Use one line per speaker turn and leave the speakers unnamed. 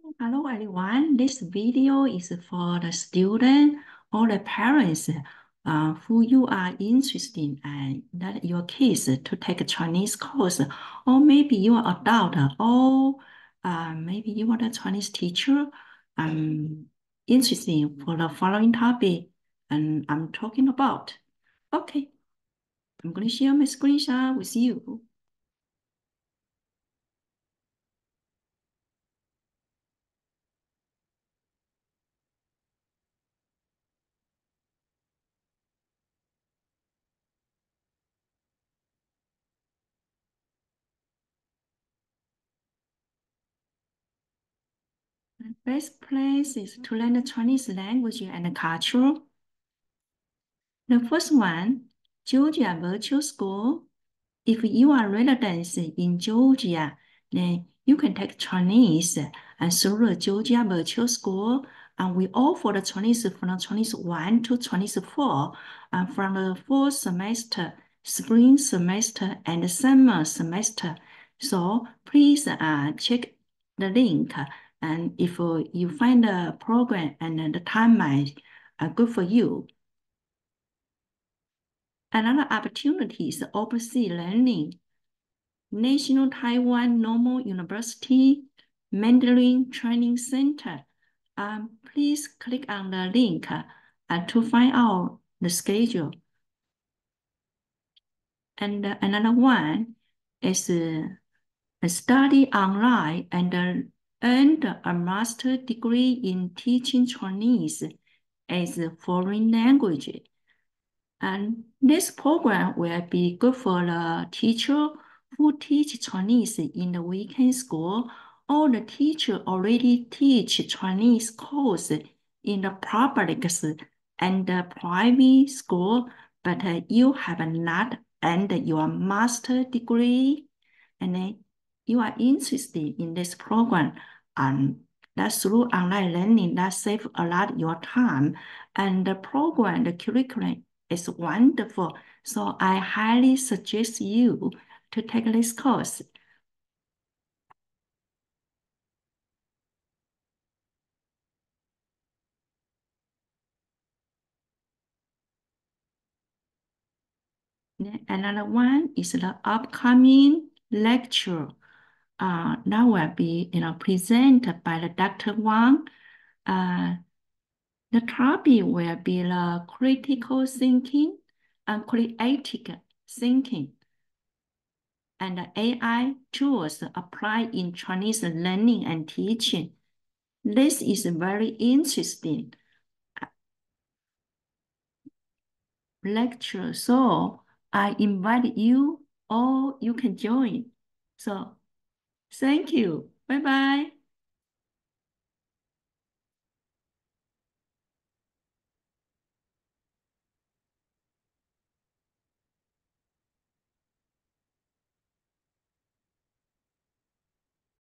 Hello everyone, this video is for the student or the parents who you are interested in that your kids to take a Chinese course, or maybe you are adult, or maybe you are the Chinese teacher. I'm interested for the following topic, and I'm talking about. Okay, I'm going to share my screenshot with you. The best place is to learn the Chinese language and culture. The first one, Georgia Virtual School. If you are residents in Georgia, then you can take Chinese and through the Georgia Virtual School. And we offer the Chinese from Chinese 1 to Chinese 4, and from the fall semester, spring semester, and summer semester. So please check the link. And if you find the program and the time might good for you. Another opportunity is overseas learning. National Taiwan Normal University Mandarin Training Center. Please click on the link to find out the schedule. And another one is study online and earn a master degree in teaching Chinese as a foreign language. And this program will be good for the teacher who teach Chinese in the weekend school, or the teacher already teach Chinese course in the public and the private school, but you have not earned your master degree, and you are interested in this program. That's through online learning that save a lot your time, and the program, the curriculum is wonderful. So I highly suggest you to take this course. Then another one is the upcoming lecture. That will be presented by the Dr. Wang. The topic will be the critical thinking and creative thinking, and the AI tools applied in Chinese learning and teaching. This is very interesting lecture, so I invite you or you can join. So thank you. Bye bye.